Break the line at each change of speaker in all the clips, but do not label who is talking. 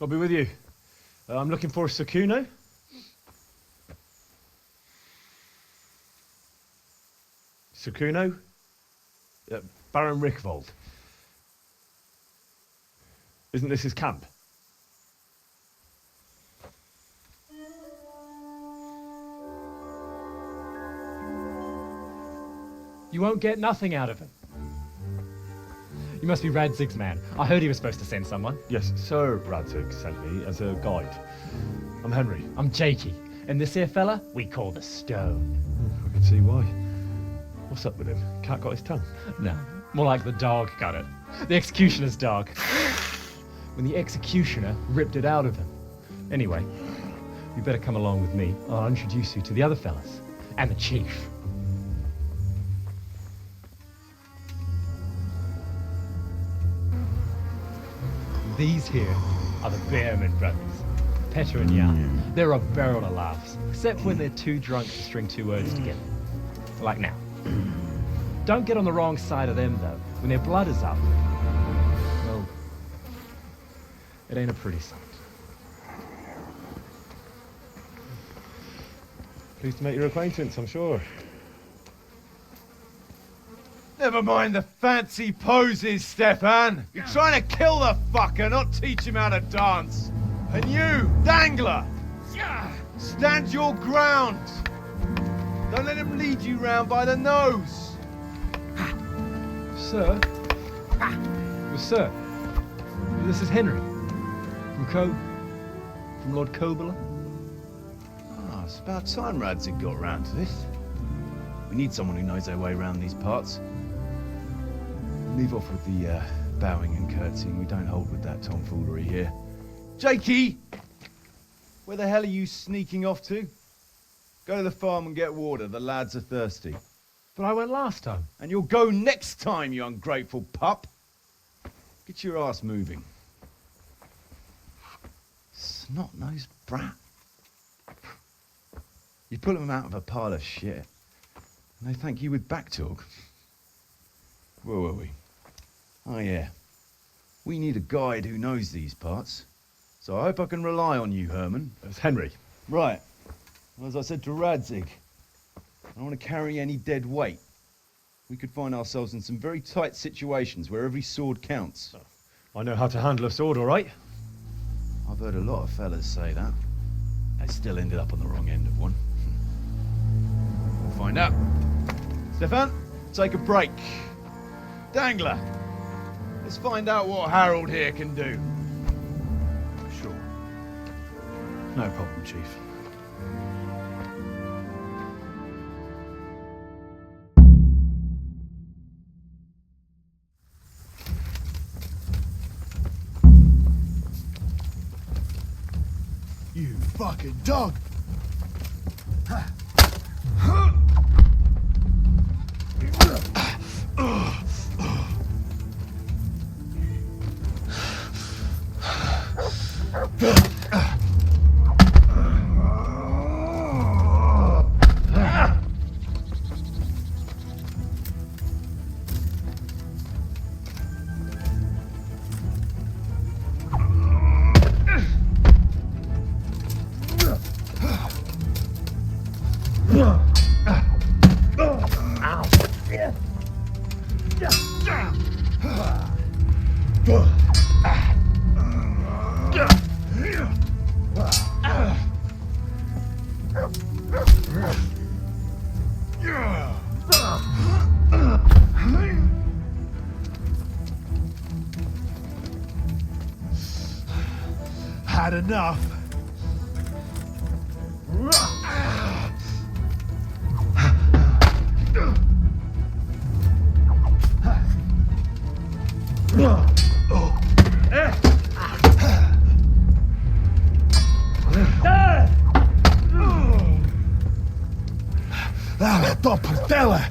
I'll be with you. I'm looking for a Sakuno. Sakuno? Baron Rickvold. Isn't this his camp?
You won't get nothing out of him. You must be Radzig's man. I heard he was supposed to send someone.
Yes, Sir Radzig sent me as a guide. I'm Henry.
I'm Jakey. And this here fella, we call the Stone.
I can see why. What's up with him? Cat got his tongue?
No, more like the dog got it. The executioner's dog. When the executioner ripped it out of him. Anyway, you better come along with me. I'll introduce you to the other fellas. And the chief. These here are the Bearman brothers, Petter and Jan. They're a barrel of laughs, except when they're too drunk to string two words together. Like now. Don't get on the wrong side of them, though. When their blood is up, well, it ain't a pretty sight.
Pleased to make your acquaintance, I'm sure.
Never mind the fancy poses, Stefan. You're trying to kill the fucker, not teach him how to dance. And you, Dangler, stand your ground. Don't let him lead you round by the nose.
Sir? Well, sir, this is Henry. From Lord Kobler.
Ah, it's about time Radzig got round to this. We need someone who knows their way around these parts. Leave off with the bowing and curtsying. We don't hold with that tomfoolery here. Jakey! Where the hell are you sneaking off to? Go to the farm and get water. The lads are thirsty.
But I went last time.
And you'll go next time, you ungrateful pup. Get your ass moving. Snot-nosed brat. You pull them out of a pile of shit, and they thank you with back talk. Where were we? Oh yeah. We need a guide who knows these parts. So I hope I can rely on you, Herman.
It's Henry.
Right. Well, as I said to Radzig, I don't want to carry any dead weight. We could find ourselves in some very tight situations where every sword counts.
I know how to handle a sword, all right?
I've heard a lot of fellas say that. They still ended up on the wrong end of one. We'll find out. Stefan, take a break. Dangler, let's find out what Harold here can do.
Sure. No problem, Chief.
You fucking dog! Had enough. Dale, toppertelle!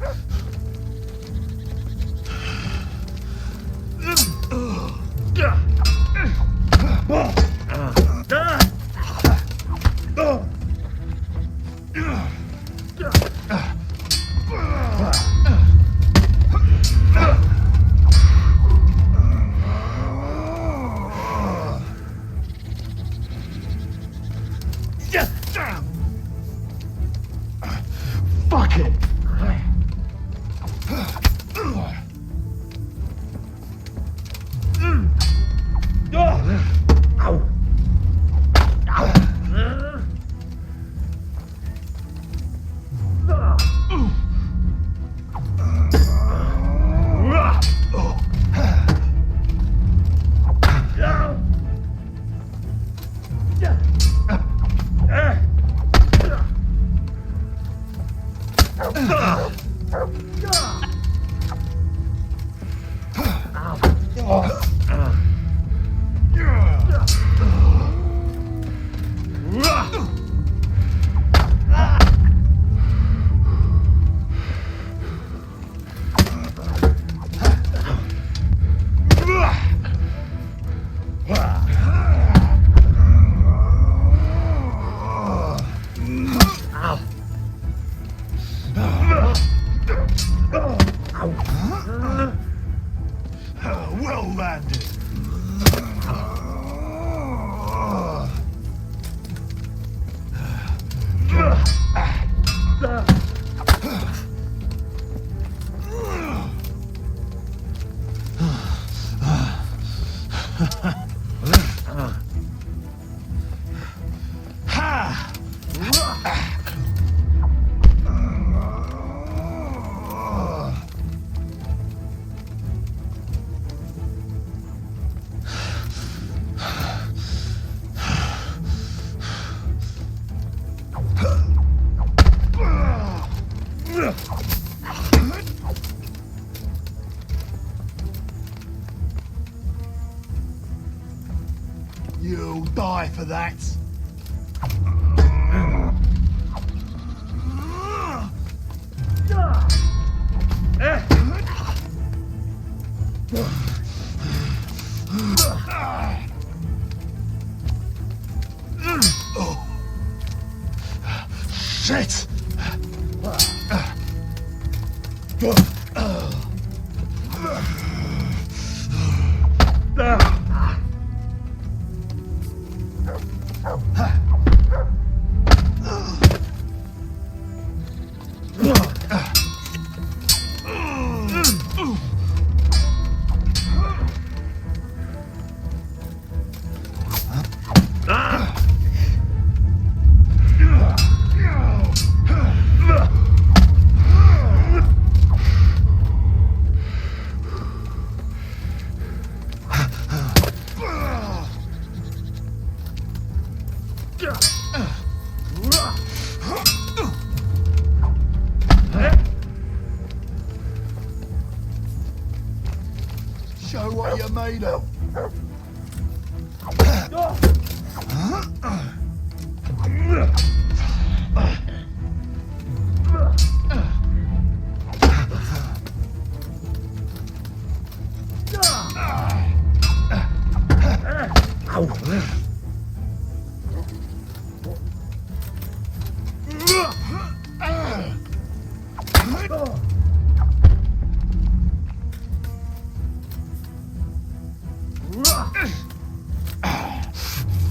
Well landed. You'll die for that. Oh. Shit! Show what you're made of.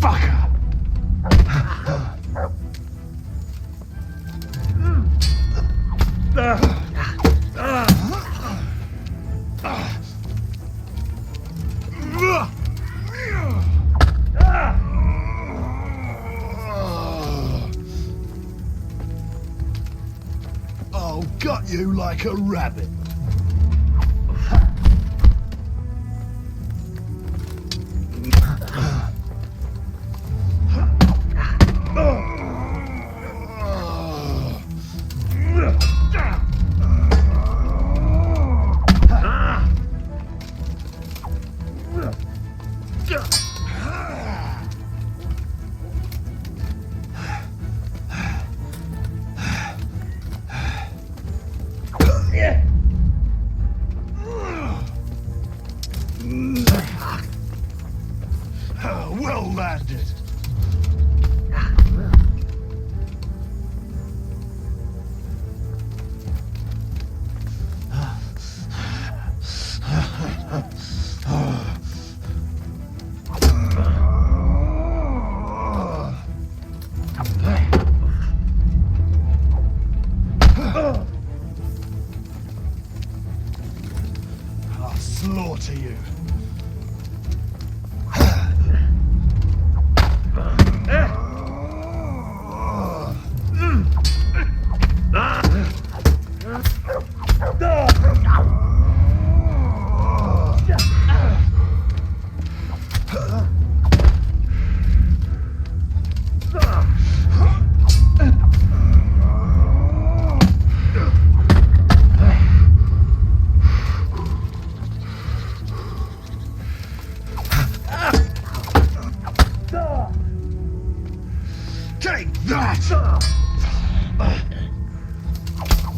Fucker! I'll gut you like a rabbit. Well landed. I'll slaughter you.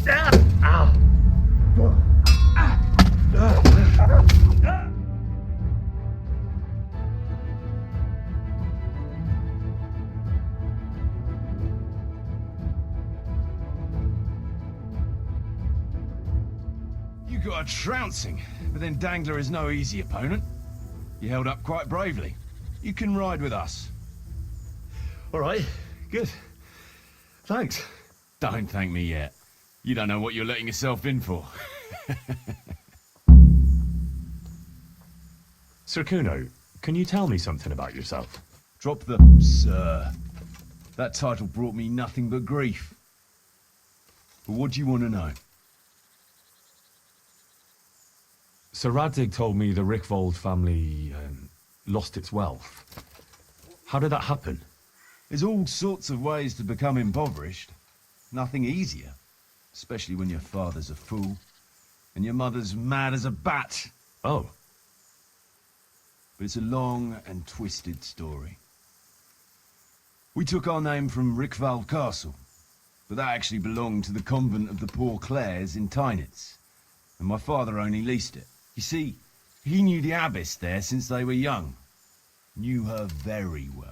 You got a trouncing, but then Dangler is no easy opponent. You held up quite bravely. You can ride with us.
All right, good. Thanks.
Don't thank me yet. You don't know what you're letting yourself in for.
Sir Kuno, can you tell me something about yourself?
Drop the sir. That title brought me nothing but grief. But what do you want to know?
Sir Radzig told me the Rickvold family lost its wealth. How did that happen?
There's all sorts of ways to become impoverished. Nothing easier. Especially when your father's a fool and your mother's mad as a bat.
Oh.
But it's a long and twisted story. We took our name from Rickvold Castle, but that actually belonged to the convent of the Poor Clares in Tynitz, and my father only leased it. You see, he knew the abbess there since they were young. Knew her very well.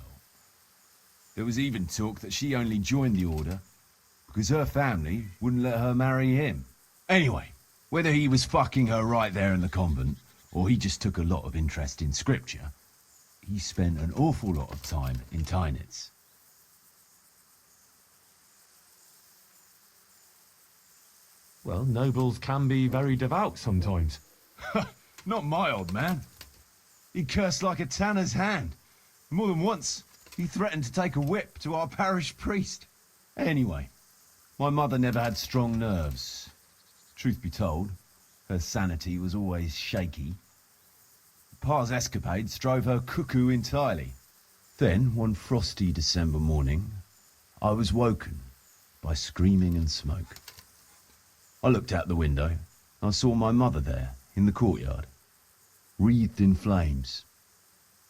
There was even talk that she only joined the order because her family wouldn't let her marry him. Anyway, whether he was fucking her right there in the convent, or he just took a lot of interest in scripture, he spent an awful lot of time in Tynitz.
Well, nobles can be very devout sometimes.
Not my old man. He cursed like a tanner's hand. More than once, he threatened to take a whip to our parish priest. Anyway, my mother never had strong nerves. Truth be told, her sanity was always shaky. Pa's escapades drove her cuckoo entirely. Then, one frosty December morning, I was woken by screaming and smoke. I looked out the window, and I saw my mother there, in the courtyard, wreathed in flames.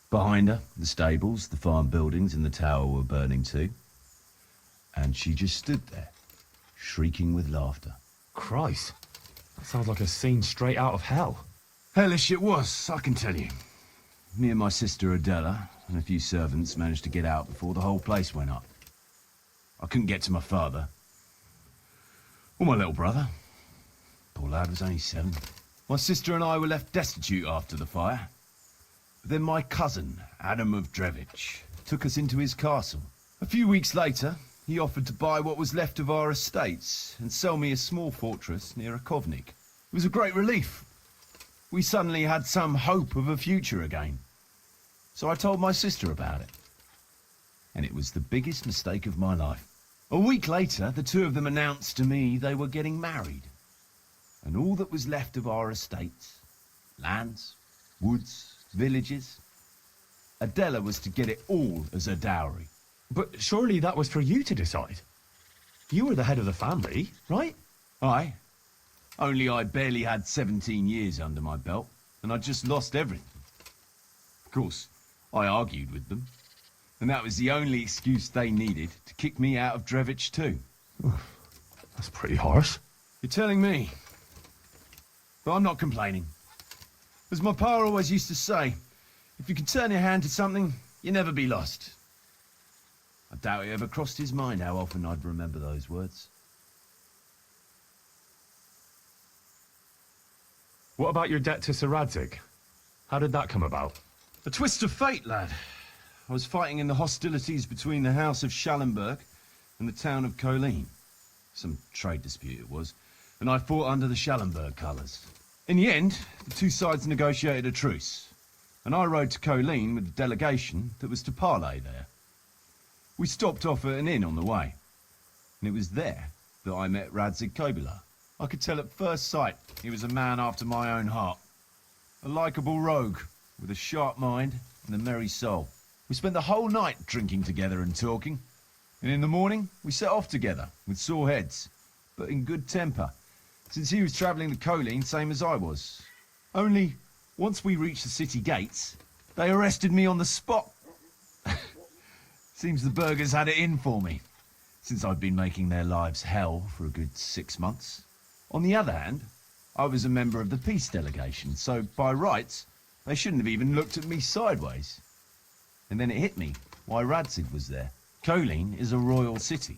Behind her, the stables, the farm buildings, and the tower were burning too. And she just stood there, shrieking with laughter.
Christ, that sounds like a scene straight out of hell.
Hellish it was, I can tell you. Me and my sister Adela and a few servants managed to get out before the whole place went up. I couldn't get to my father. Or my little brother. Poor lad was only 7. My sister and I were left destitute after the fire. But then my cousin, Adam of Drevich, took us into his castle. A few weeks later, he offered to buy what was left of our estates and sell me a small fortress near a Kovnik. It was a great relief. We suddenly had some hope of a future again. So I told my sister about it. And it was the biggest mistake of my life. A week later, the two of them announced to me they were getting married. And all that was left of our estates, lands, woods, villages, Adela was to get it all as a dowry.
But surely that was for you to decide. You were the head of the family, right?
Aye. Only I barely had 17 years under my belt, and I'd just lost everything. Of course, I argued with them, and that was the only excuse they needed to kick me out of Drevich too.
That's pretty harsh.
You're telling me. But I'm not complaining. As my pa always used to say, if you can turn your hand to something, you'll never be lost. I doubt it ever crossed his mind how often I'd remember those words.
What about your debt to Sir Radzig? How did that come about?
A twist of fate, lad. I was fighting in the hostilities between the House of Schallenberg and the town of Colleen. Some trade dispute it was, and I fought under the Schallenberg colours. In the end, the two sides negotiated a truce, and I rode to Colleen with the delegation that was to parley there. We stopped off at an inn on the way, and it was there that I met Radzig Kobyla. I could tell at first sight he was a man after my own heart. A likeable rogue, with a sharp mind and a merry soul. We spent the whole night drinking together and talking, and in the morning we set off together, with sore heads, but in good temper, since he was travelling to Colleen same as I was. Only, once we reached the city gates, they arrested me on the spot. Seems the burgers had it in for me. since I've been making their lives hell for a good 6 months. On the other hand, I was a member of the peace delegation, so by rights, they shouldn't have even looked at me sideways. And then it hit me why Radzig was there. Colleen is a royal city,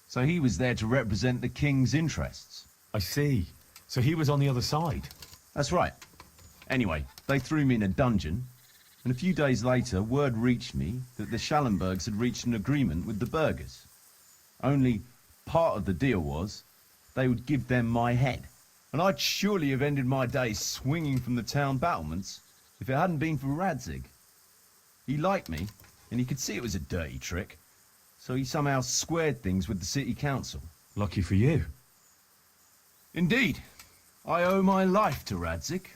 so he was there to represent the king's interests.
I see. So he was on the other side.
That's right. Anyway, they threw me in a dungeon, and a few days later, word reached me that the Schallenbergs had reached an agreement with the burghers. Only part of the deal was they would give them my head. And I'd surely have ended my days swinging from the town battlements if it hadn't been for Radzig. He liked me, and he could see it was a dirty trick, so he somehow squared things with the city council.
Lucky for you.
Indeed. I owe my life to Radzig,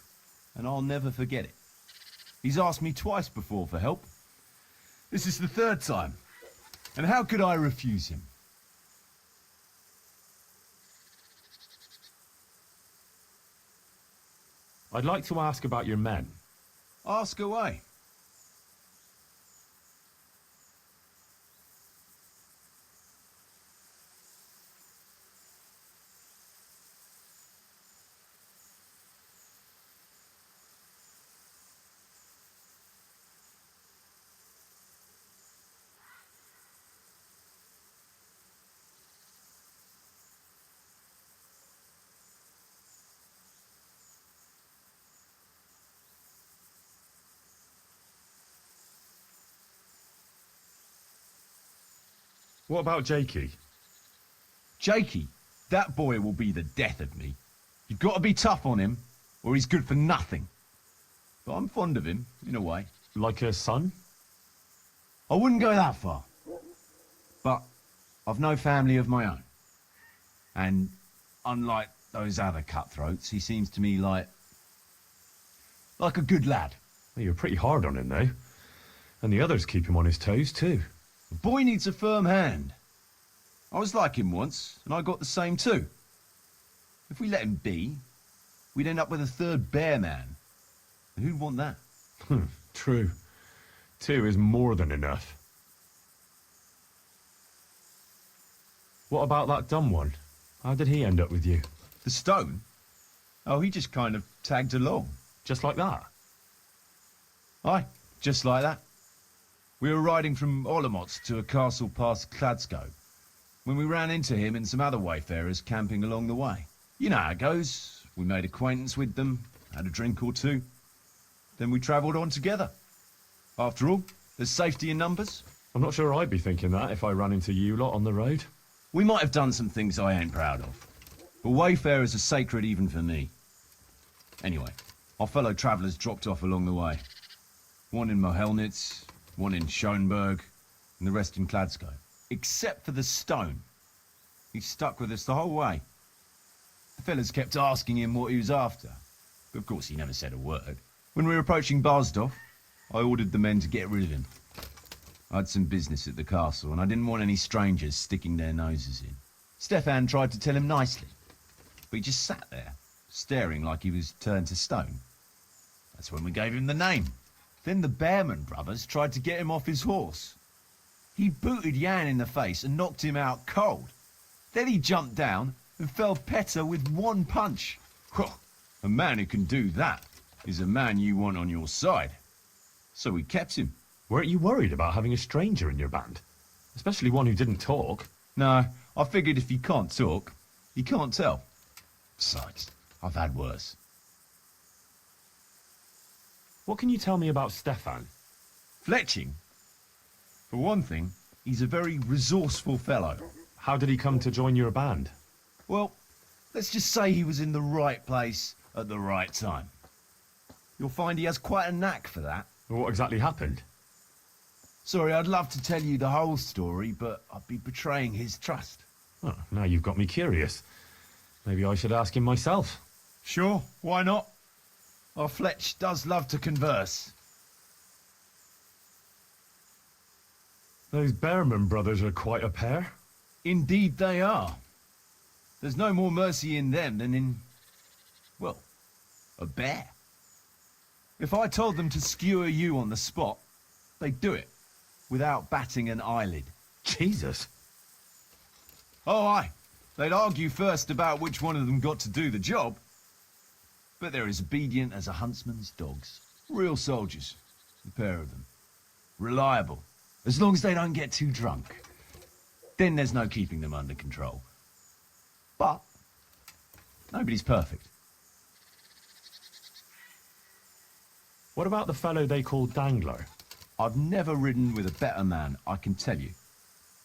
and I'll never forget it. He's asked me twice before for help. This is the third time. And how could I refuse him?
I'd like to ask about your men.
Ask away.
What about Jakey?
Jakey, that boy will be the death of me. You've got to be tough on him, or he's good for nothing. But I'm fond of him, in a way.
Like a son?
I wouldn't go that far. But I've no family of my own. And unlike those other cutthroats, he seems to me like a good lad.
Well, you're pretty hard on him, though. And the others keep him on his toes, too.
The boy needs a firm hand. I was like him once, and I got the same too. If we let him be, we'd end up with a third bear man. And who'd want that?
True. 2 is more than enough. What about that dumb one? How did he end up with you?
The stone? Oh, he just kind of tagged along.
Just like that?
Aye, just like that. We were riding from Olomouc to a castle past Kladsko, when we ran into him and some other wayfarers camping along the way. You know how it goes. We made acquaintance with them, had a drink or two. Then we travelled on together. After all, there's safety in numbers.
I'm not sure I'd be thinking that if I ran into you lot on the road.
We might have done some things I ain't proud of, but wayfarers are sacred even for me. Anyway, our fellow travellers dropped off along the way. One in Mohelnitz, one in Schoenberg, and the rest in Kladsko. Except for the stone. He stuck with us the whole way. The fellas kept asking him what he was after, but of course he never said a word. When we were approaching Barsdorf, I ordered the men to get rid of him. I had some business at the castle, and I didn't want any strangers sticking their noses in. Stefan tried to tell him nicely, but he just sat there, staring like he was turned to stone. That's when we gave him the name. Then the Bearman brothers tried to get him off his horse. He booted Jan in the face and knocked him out cold. Then he jumped down and felled Petter with one punch. A man who can do that is a man you want on your side. So we kept him.
Weren't you worried about having a stranger in your band? Especially one who didn't talk.
No, I figured if he can't talk, he can't tell. Besides, I've had worse.
What can you tell me about Stefan?
Fletching? For one thing, he's a very resourceful fellow.
How did he come to join your band?
Well, let's just say he was in the right place at the right time. You'll find he has quite a knack for that.
What exactly happened?
Sorry, I'd love to tell you the whole story, but I'd be betraying his trust.
Oh, now you've got me curious. Maybe I should ask him myself.
Sure, why not? Our Fletch does love to converse.
Those Bearman brothers are quite a pair.
Indeed they are. There's no more mercy in them than in, well, a bear. If I told them to skewer you on the spot, they'd do it, without batting an eyelid.
Jesus.
Oh, aye. They'd argue first about which one of them got to do the job. But they're as obedient as a huntsman's dogs. Real soldiers, the pair of them. Reliable, as long as they don't get too drunk. Then there's no keeping them under control. But nobody's perfect.
What about the fellow they call Dangler?
I've never ridden with a better man, I can tell you.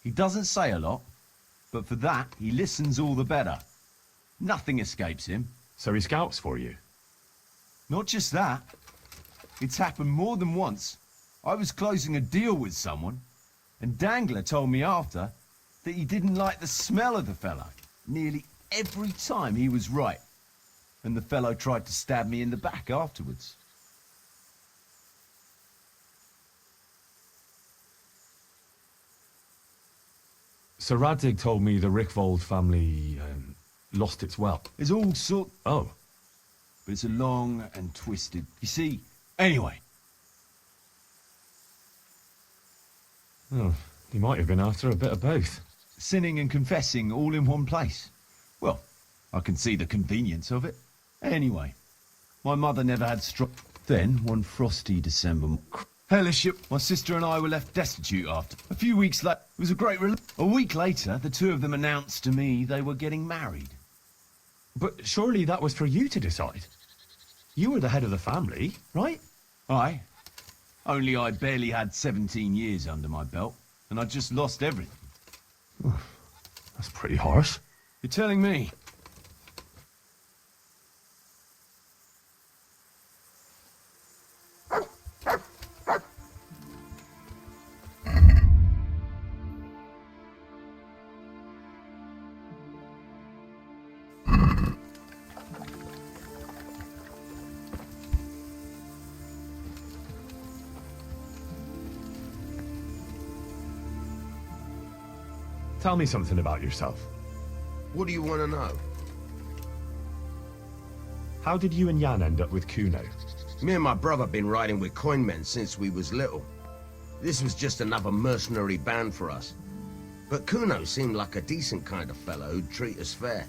He doesn't say a lot, but for that, he listens all the better. Nothing escapes him.
So he scouts for you?
Not just that. It's happened more than once. I was closing a deal with someone, and Dangler told me after that he didn't like the smell of the fellow nearly every time he was right. And the fellow tried to stab me in the back afterwards.
Sir Radzig told me the Rickvold family lost its wealth.
There's all sorts...
Oh.
But it's a long and twisted... You see, anyway.
Oh, he might have been after a bit of both.
Sinning and confessing all in one place. Well, I can see the convenience of it. Anyway, my mother never had strong... Then, one frosty December... Hellish, my sister and I were left destitute after. A few weeks later, it was a great relief. A week later, the two of them announced to me they were getting married.
But surely that was for you to decide. You were the head of the family, right?
Aye. Only I barely had 17 years under my belt, and I just lost everything.
That's pretty harsh.
You're telling me?
Tell me something about yourself.
What do you want to know?
How did you and Jan end up with Kuno?
Me and my brother been riding with coinmen since we was little. This was just another mercenary band for us. But Kuno seemed like a decent kind of fellow who'd treat us fair.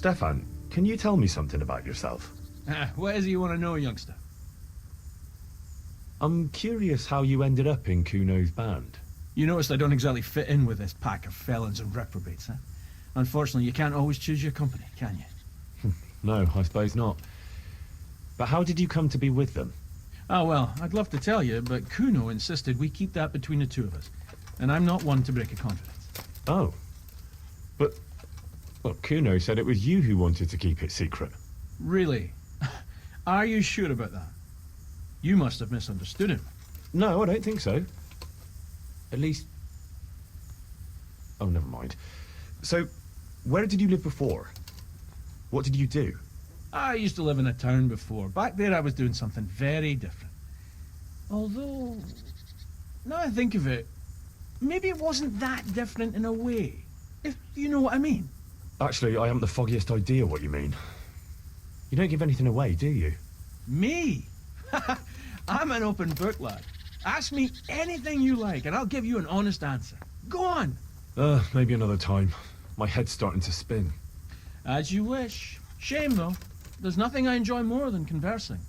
Stefan, can you tell me something about yourself?
What is it you want to know, youngster?
I'm curious how you ended up in Kuno's band.
You noticed I don't exactly fit in with this pack of felons and reprobates, huh? Unfortunately, you can't always choose your company, can you?
No, I suppose not. But how did you come to be with them?
Oh, well, I'd love to tell you, but Kuno insisted we keep that between the two of us. And I'm not one to break a confidence.
Oh. But, well, Kuno said it was you who wanted to keep it secret.
Really? Are you sure about that? You must have misunderstood him.
No, I don't think so. At least... Oh, never mind. So, where did you live before? What did you do?
I used to live in a town before. Back there I was doing something very different. Although, now I think of it, maybe it wasn't that different in a way. If you know what I mean.
Actually, I haven't the foggiest idea what you mean. You don't give anything away, do you?
Me? I'm an open book, lad. Ask me anything you like, and I'll give you an honest answer. Go on.
Maybe another time. My head's starting to spin.
As you wish. Shame, though. There's nothing I enjoy more than conversing.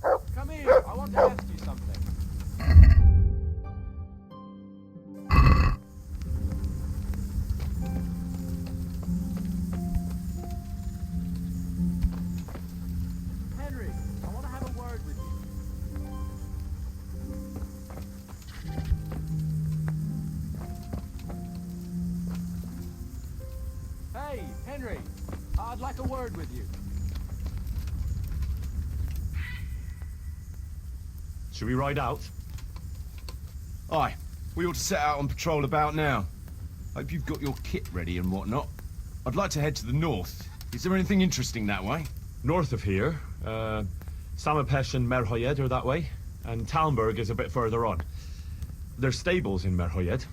Come here, I want to ask you something. Henry, I'd like a word with you.
Should we ride out?
Aye, we ought to set out on patrol about now. Hope you've got your kit ready and whatnot. I'd like to head to the north. Is there anything interesting that way?
North of here, Samapesh and Merhoyed are that way, and Talmberg is a bit further on. There's stables in Merhoyed.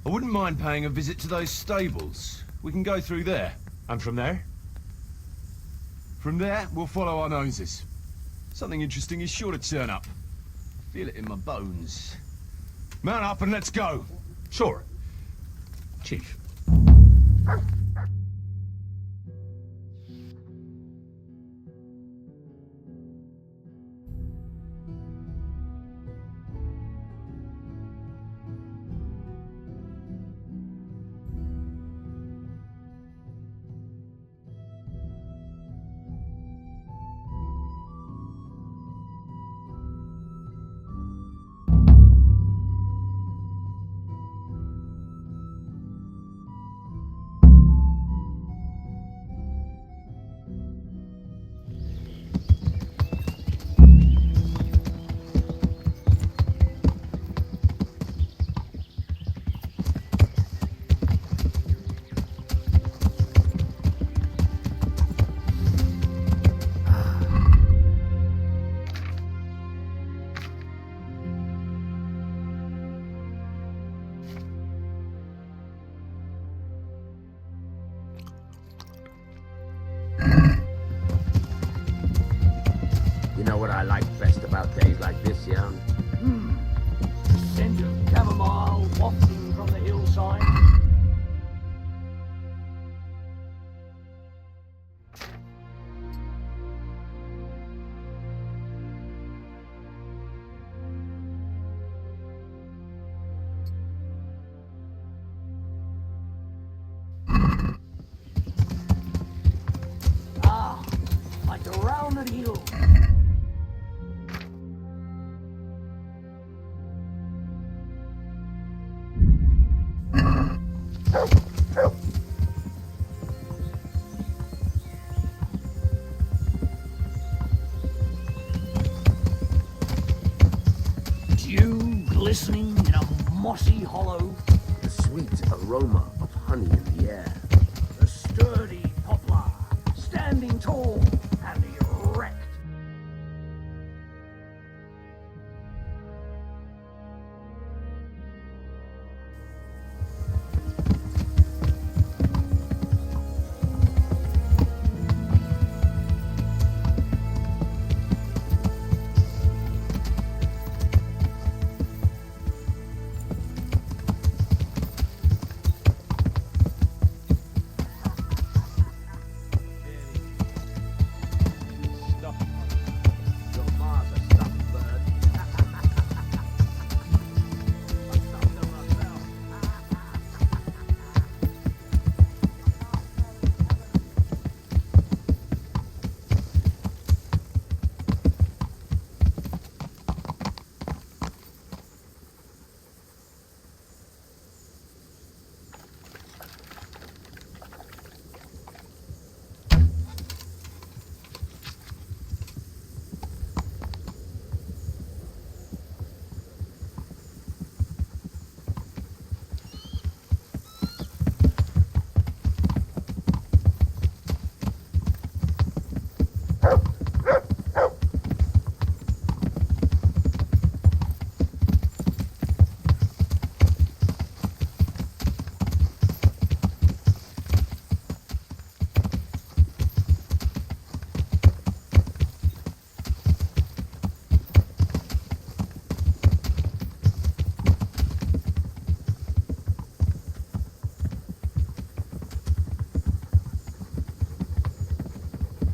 I wouldn't mind paying a visit to those stables. We can go through there.
And from there?
From there, we'll follow our noses. Something interesting is sure to turn up. I feel it in my bones. Mount up and let's go.
Sure. Chief.
You know what I like best about days like this, Jan?
The scent of chamomile wafting from the hillside. Ah, like a rounded hill. Dew glistening in a mossy hollow.
The sweet aroma of honey in the air.
The sturdy poplar, standing tall and erect.
Your ma's a stuffed bird. I stuffed her myself.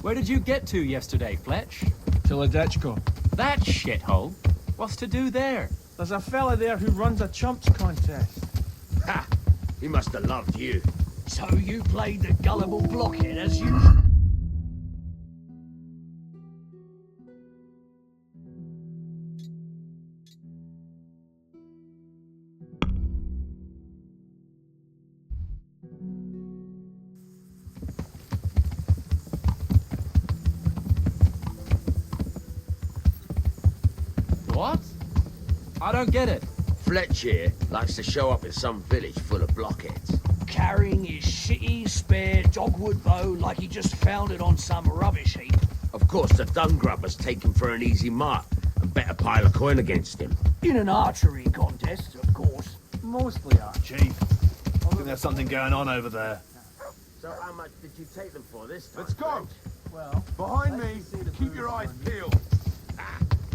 Where did you get to yesterday, Fletch?
Tiladechko.
That shithole? What's to do there?
There's a fella there who runs a chumps contest.
Ha! He must have loved you.
So you played the gullible blockhead as usual.
What? I don't get it.
Fletch here likes to show up in some village full of blockheads.
Carrying his shitty spare dogwood bow like he just found it on some rubbish heap.
Of course, the dung grubbers take him for an easy mark and bet a pile of coin against him.
In an archery contest, of course.
Mostly are.
Chief, I think there's something going on over there.
So how much did you take them for this time?
Let's go.
Well,
Behind me. Keep your eyes peeled.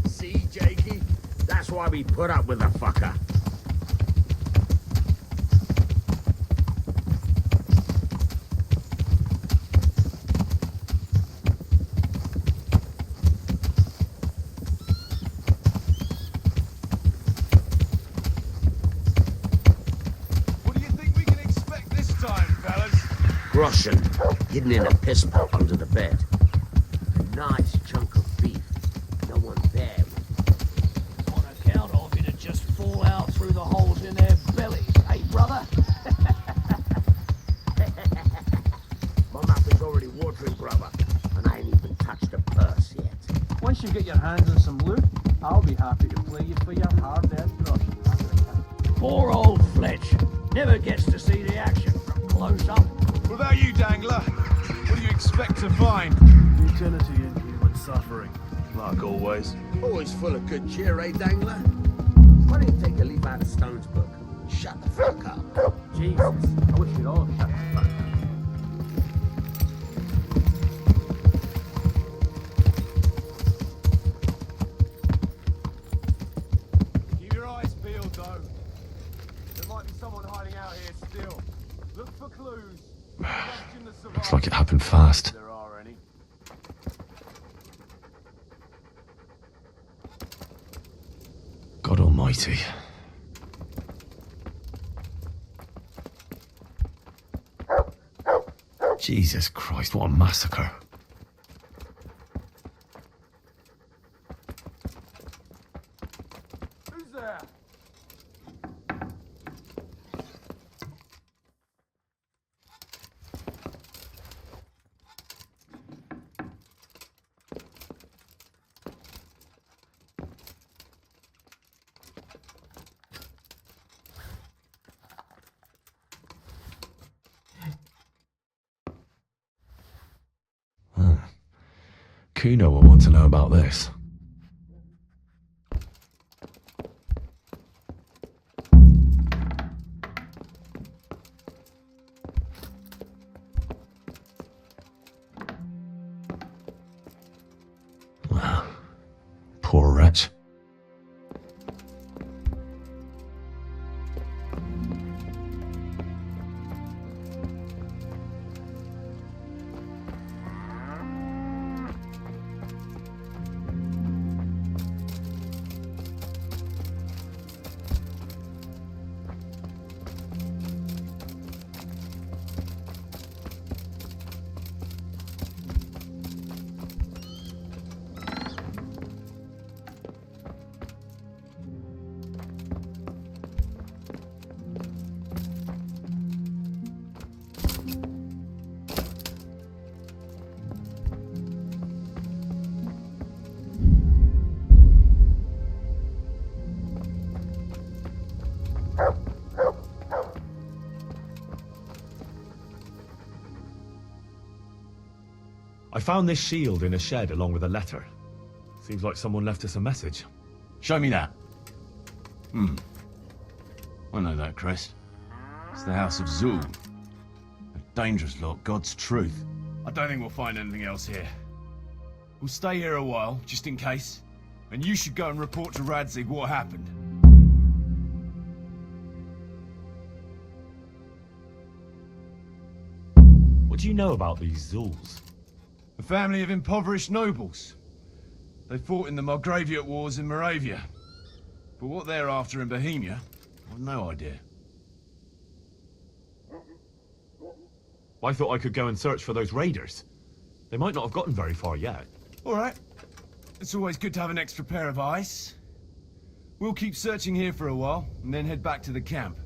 See, Jakey? That's why we put up with the fucker.
What do you think we can expect this time, fellas?
Groschen, hidden in a piss pot under the bed. A nice chunk of beef. No one there.
On account of it'd just fall out through the holes in their bellies, eh, brother?
My mouth is already watering, brother, and I ain't even touched the purse yet.
once you get your hands on some loot, I'll be happy to play you for your hard-earned groschen.
Poor old Fletch. Never gets to see the action from close up.
What about you, Dangler? What do you expect to find?
Utility in human suffering, like always.
Always full of good cheer, eh, Dangler? Why don't you take a leaf out of Stone's book? Shut the fuck up.
Jesus, I wish you'd all shut the fuck up.
Keep your eyes peeled, though. There might be someone hiding out here still. Look for clues. Question the survivors.
Looks like it happened fast.
If there are any.
God almighty. Jesus Christ, what a massacre.
Who's there?
Kuno will want to know about this. Poor wretch. I found this shield in a shed along with a letter. Seems like someone left us a message.
Show me that. I know that crest. It's the House of Zul. A dangerous lot, God's truth. I don't think we'll find anything else here. We'll stay here a while, just in case. And you should go and report to Radzig what happened.
What do you know about these Zuls?
A family of impoverished nobles. They fought in the Margraviate Wars in Moravia. But what they're after in Bohemia, I've no idea.
I thought I could go and search for those raiders. They might not have gotten very far yet.
All right. It's always good to have an extra pair of eyes. We'll keep searching here for a while, and then head back to the camp.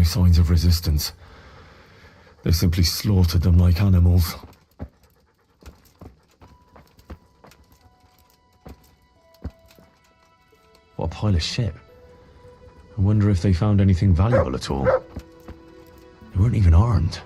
no signs of resistance. They simply slaughtered them like animals. What a pile of shit. I wonder if they found anything valuable at all. They weren't even armed.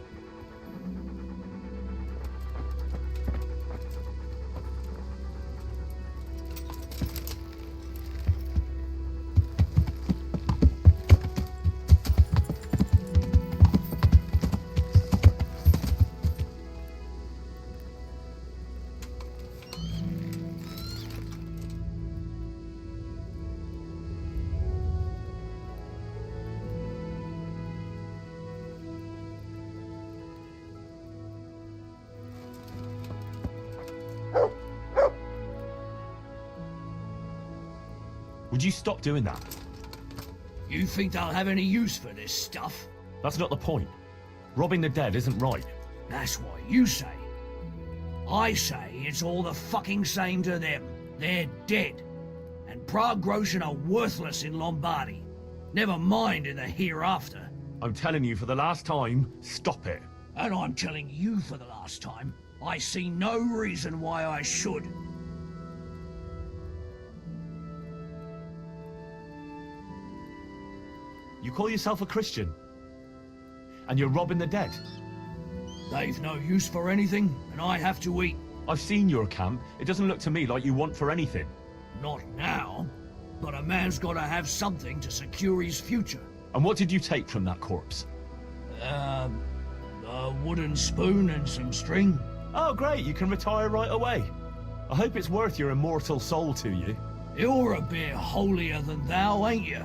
Would you stop doing that?
You think they'll have any use for this stuff?
That's not the point. Robbing the dead isn't right.
That's what you say. I say it's all the fucking same to them. They're dead. And Prague Groshen are worthless in Lombardy. Never mind in the hereafter.
I'm telling you for the last time, stop it.
And I'm telling you for the last time, I see no reason why I should.
You call yourself a Christian, and you're robbing the dead.
They've no use for anything, and I have to eat.
I've seen your camp. It doesn't look to me like you want for anything.
Not now, but a man's got to have something to secure his future.
And what did you take from that corpse?
A wooden spoon and some string.
Oh, great, you can retire right away. I hope it's worth your immortal soul to you.
You're a bit holier than thou, ain't you?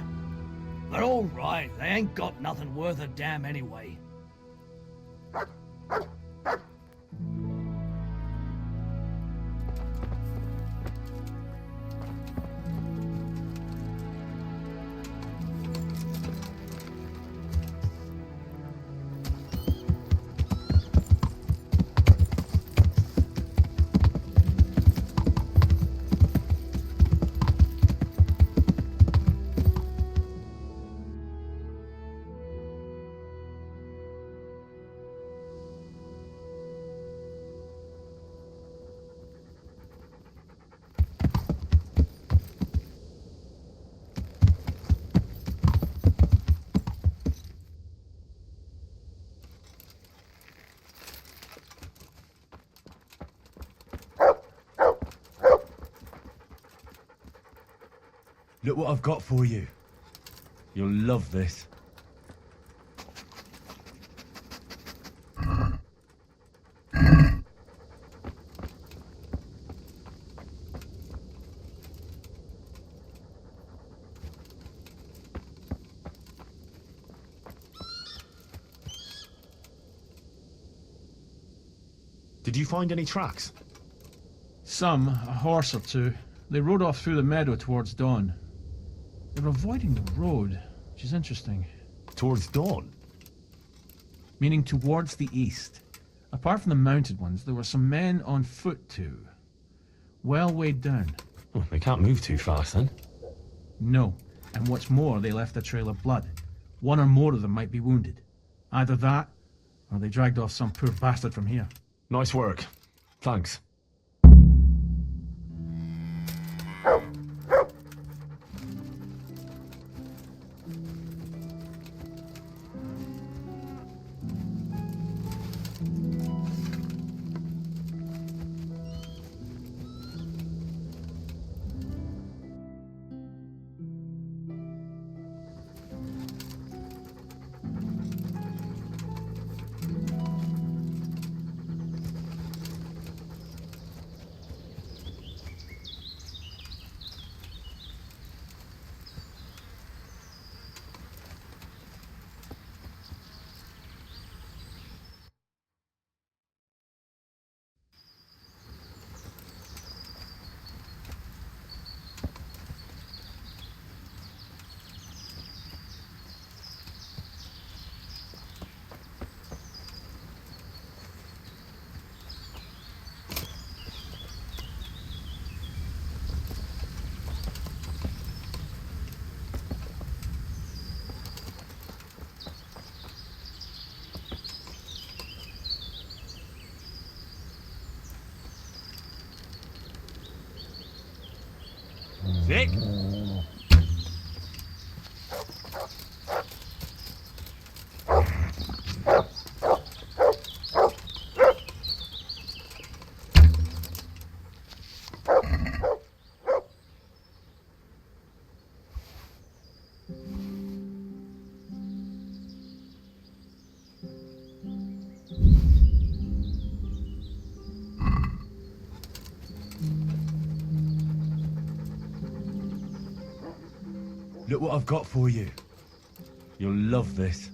But all right, they ain't got nothing worth a damn anyway.
Look what I've got for you. You'll love this. Did you find any tracks?
Some, a horse or two. They rode off through the meadow towards dawn. They were avoiding the road, which is interesting.
Towards dawn?
Meaning towards the east. Apart from the mounted ones, there were some men on foot too. Well weighed down.
Oh, they can't move too fast then.
No, and what's more, they left a trail of blood. One or more of them might be wounded. Either that, or they dragged off some poor bastard from here.
Nice work. Thanks. Dick!
Look what I've got for you. You'll love this.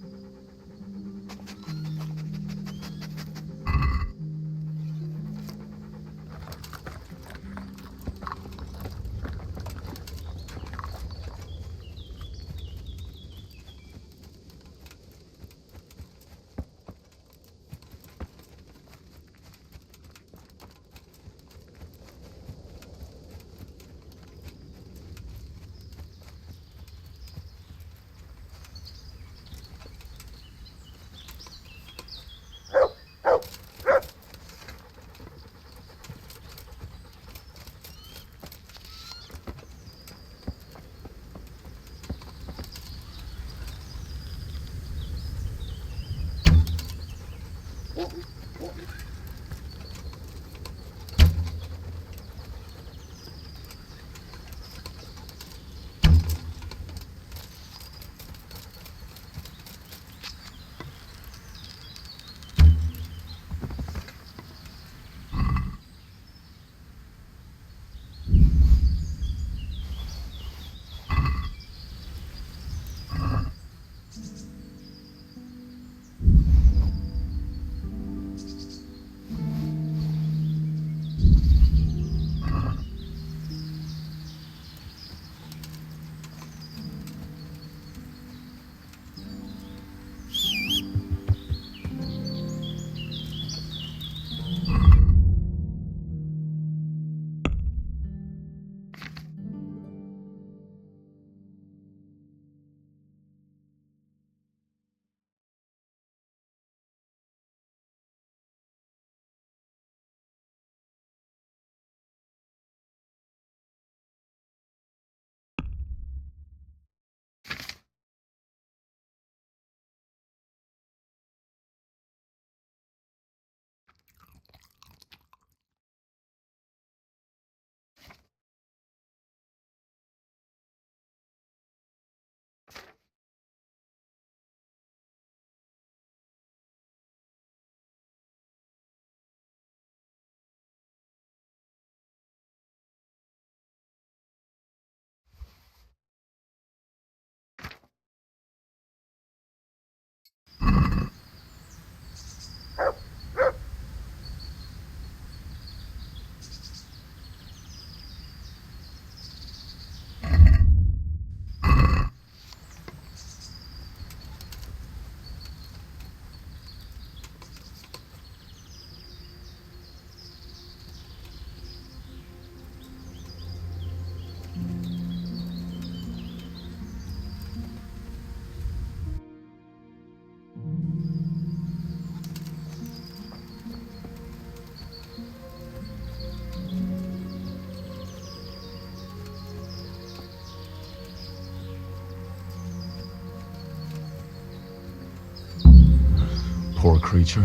Poor creature.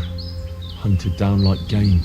Hunted down like game.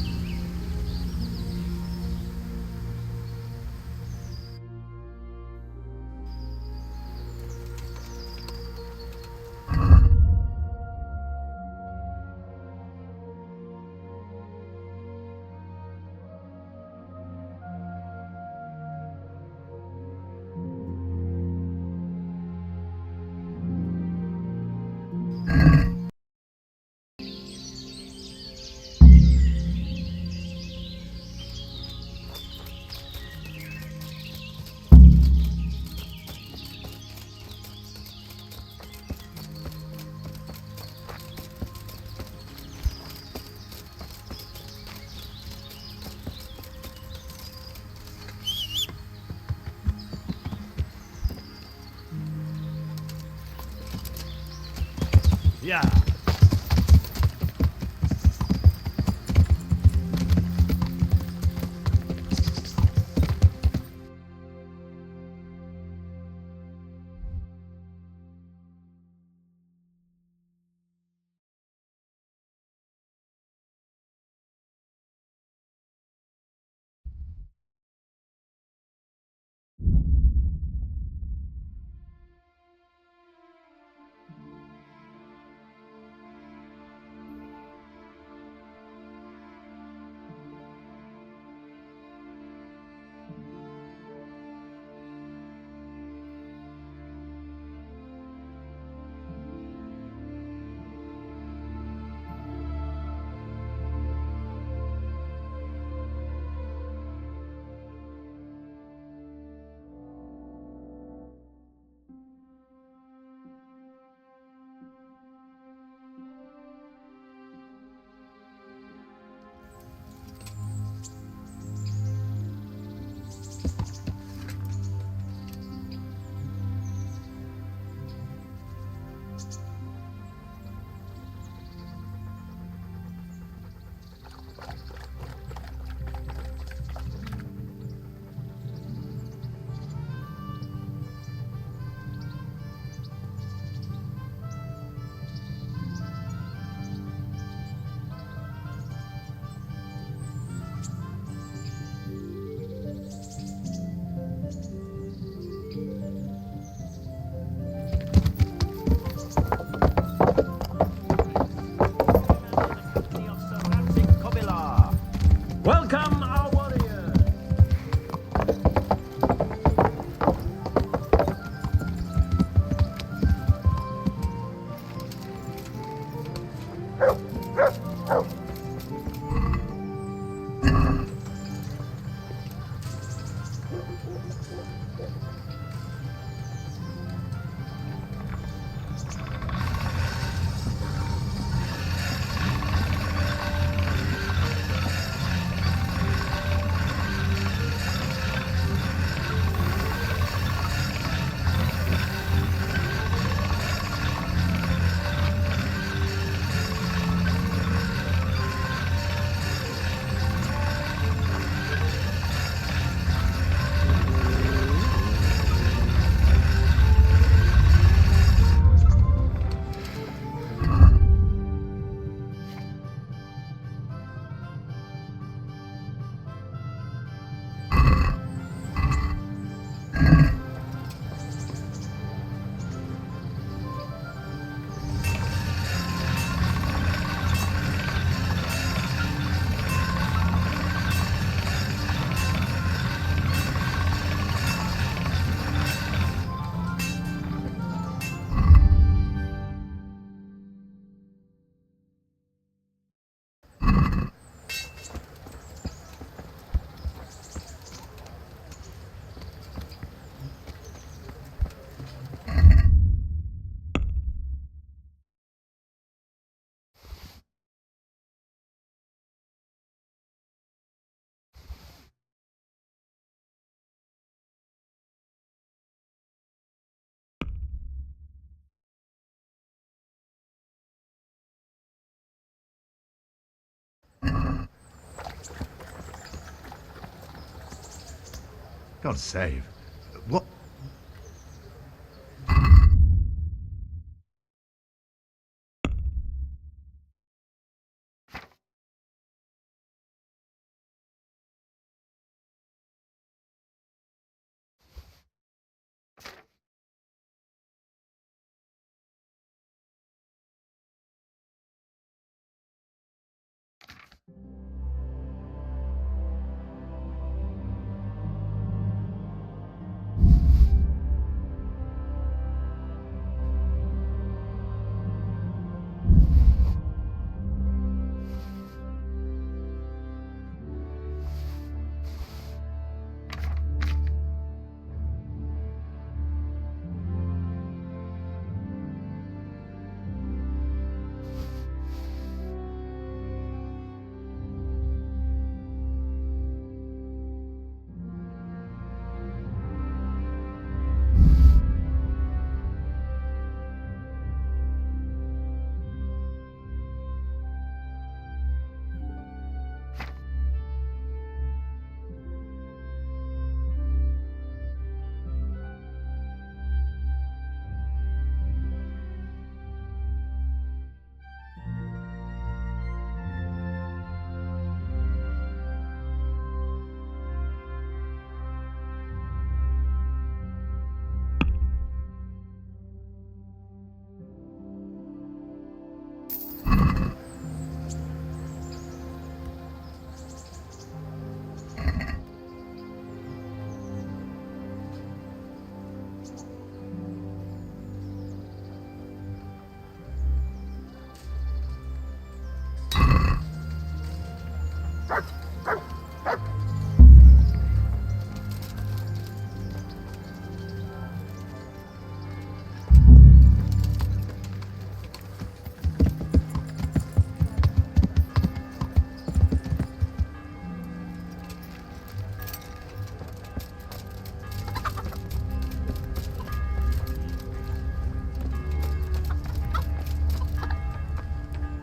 God save. What?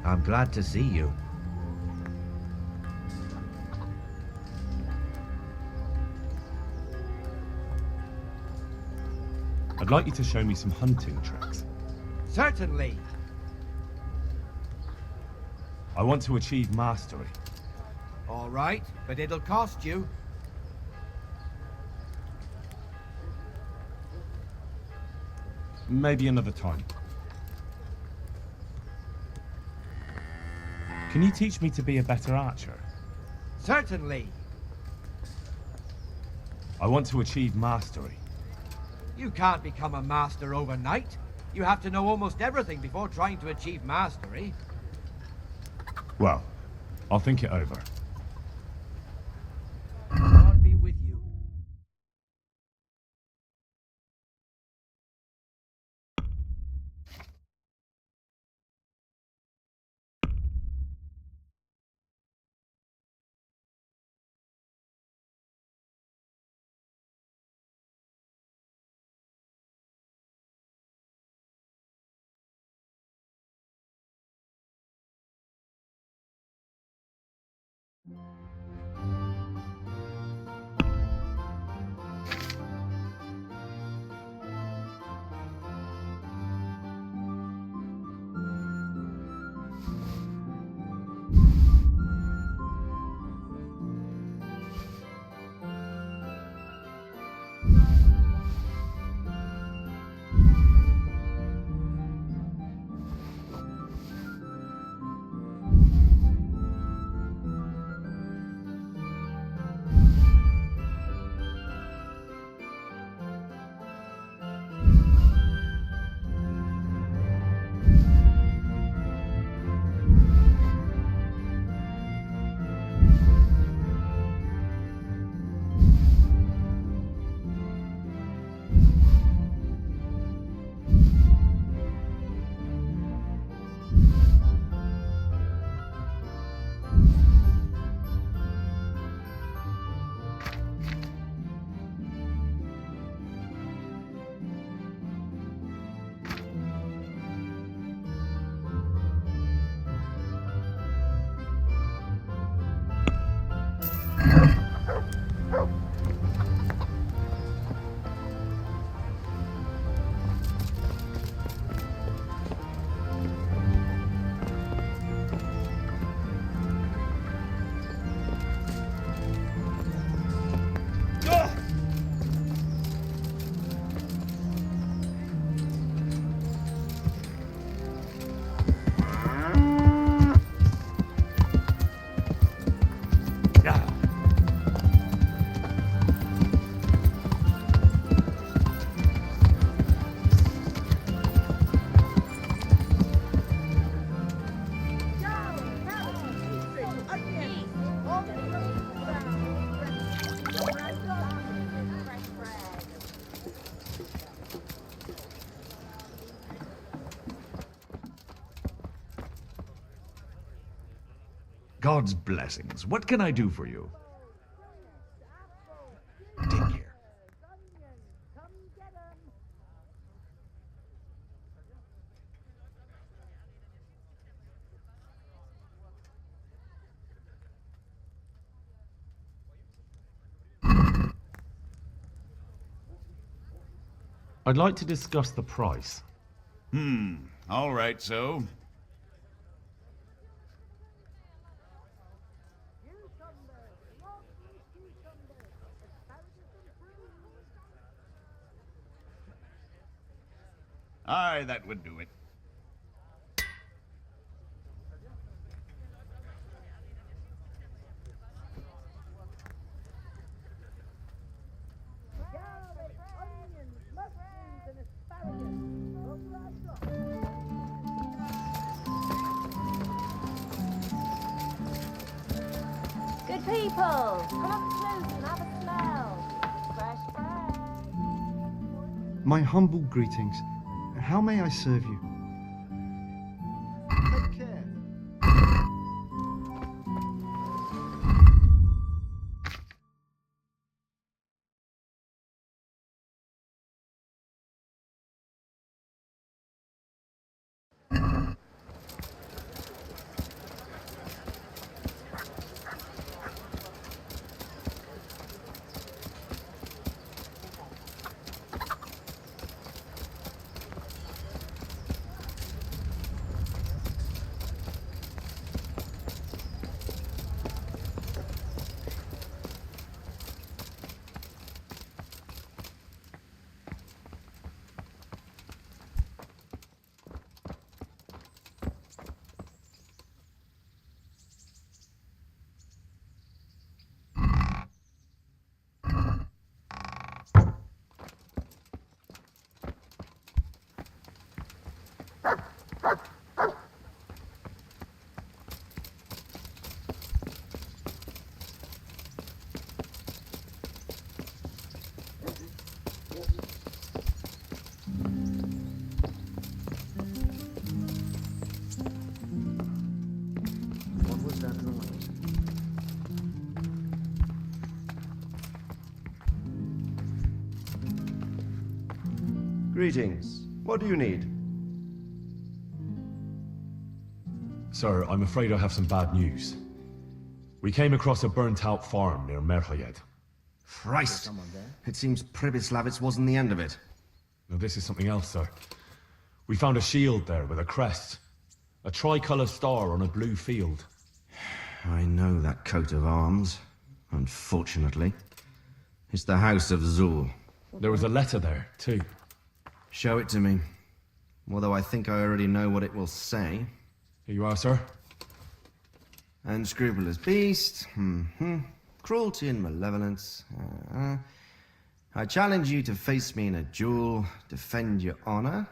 I'm glad to see you.
I'd like you to show me some hunting tricks.
Certainly.
I want to achieve mastery.
All right, but it'll cost you.
Maybe another time. Can you teach me to be a better archer?
Certainly.
I want to achieve mastery.
You can't become a master overnight. You have to know almost everything before trying to achieve mastery.
Well, I'll think it over.
God be with you.
God's blessings. What can I do for you? Take care. I'd like to discuss the price.
All right, so. Aye, that would do it.
Good people, come up close and have a smell. Fresh bread.
My humble greetings. How may I serve you? Take care.
Greetings. What do you need?
Sir, I'm afraid I have some bad news. We came across a burnt-out farm near Merhoyed.
Christ! It seems Pribyslavitz wasn't the end of it.
No, this is something else, sir. We found a shield there with a crest. A tricolour star on a blue field.
I know that coat of arms, unfortunately. It's the House of Zul.
There was a letter there, too.
Show it to me. Although I think I already know what it will say.
Here you are, sir.
Unscrupulous beast. Cruelty and malevolence. I challenge you to face me in a duel. Defend your honor.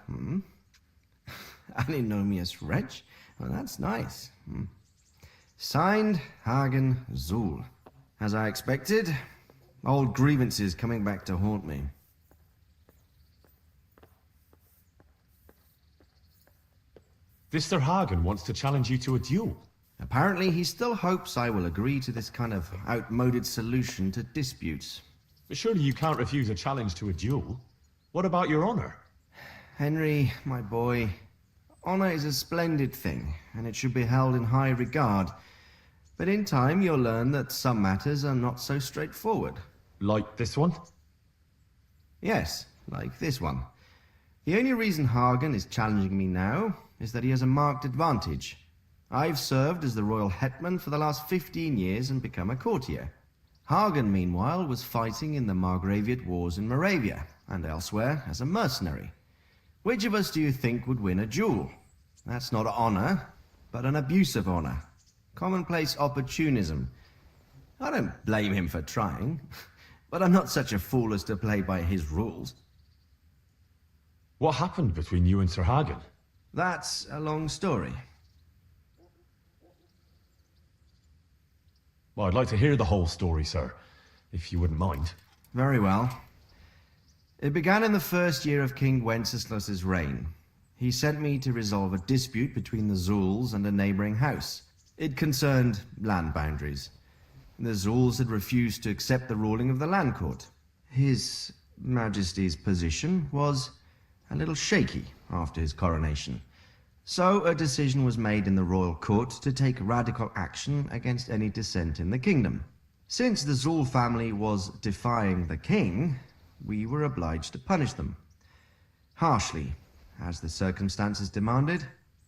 Alinomius wretch. Well, that's nice. Signed, Hagen Zul. As I expected, old grievances coming back to haunt me.
This Sir Hagen wants to challenge you to a duel.
Apparently, he still hopes I will agree to this kind of outmoded solution to disputes.
But surely you can't refuse a challenge to a duel. What about your honor?
Henry, my boy, honor is a splendid thing, and it should be held in high regard. But in time, you'll learn that some matters are not so straightforward.
Like this one?
Yes, like this one. The only reason Hagen is challenging me now is that he has a marked advantage. I've served as the royal hetman for the last 15 years and become a courtier. Hagen, meanwhile, was fighting in the Margraviate Wars in Moravia and elsewhere as a mercenary. Which of us do you think would win a duel? That's not honor, but an abuse of honor. Commonplace opportunism. I don't blame him for trying, but I'm not such a fool as to play by his rules.
What happened between you and Sir Hagen?
That's a long story.
Well, I'd like to hear the whole story, sir, if you wouldn't mind.
Very well. It began in the first year of King Wenceslas's reign. He sent me to resolve a dispute between the Zuls and a neighboring house. It concerned land boundaries. The Zuls had refused to accept the ruling of the land court. His Majesty's position was a little shaky after his coronation. So a decision was made in the royal court to take radical action against any dissent in the kingdom. Since the Zul family was defying the king, we were obliged to punish them. Harshly, as the circumstances demanded.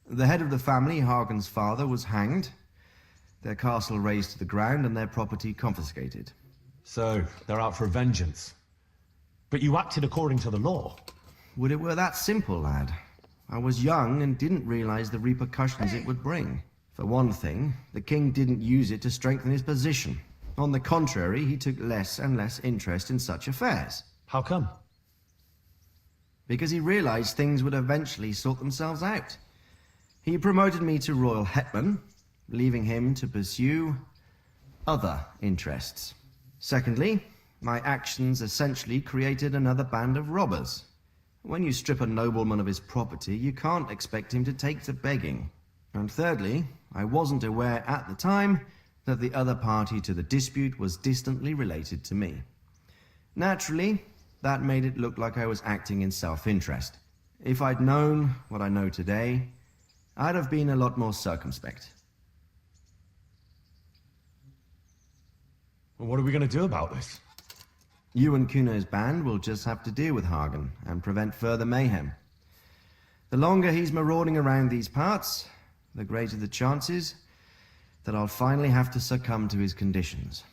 The head of the family, Hagen's father, was hanged, their castle razed to the ground and their property confiscated.
So, they're out for vengeance. But you acted according to the law.
Would it were that simple, lad? I was young and didn't realize the repercussions it would bring. For one thing, the king didn't use it to strengthen his position. On the contrary, he took less and less interest in such affairs.
How come?
Because he realized things would eventually sort themselves out. He promoted me to royal hetman, leaving him to pursue other interests. Secondly, my actions essentially created another band of robbers. When you strip a nobleman of his property, you can't expect him to take to begging. And thirdly, I wasn't aware at the time that the other party to the dispute was distantly related to me. Naturally, that made it look like I was acting in self-interest. If I'd known what I know today, I'd have been a lot more circumspect.
Well, what are we going to do about this?
You and Kuno's band will just have to deal with Hagen and prevent further mayhem. The longer he's marauding around these parts, the greater the chances that I'll finally have to succumb to his conditions.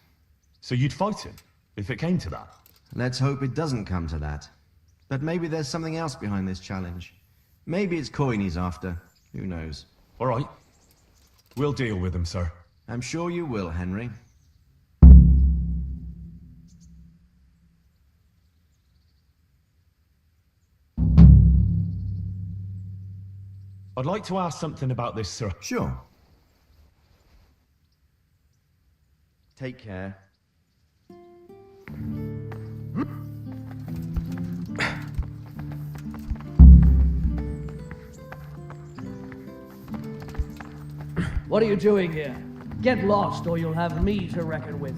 So you'd fight him, if it came to that?
Let's hope it doesn't come to that. But maybe there's something else behind this challenge. Maybe it's coin he's after. Who knows?
All right. We'll deal with him, sir.
I'm sure you will, Henry.
I'd like to ask something about this, sir.
Sure. Take care.
What are you doing here? Get lost or you'll have me to reckon with.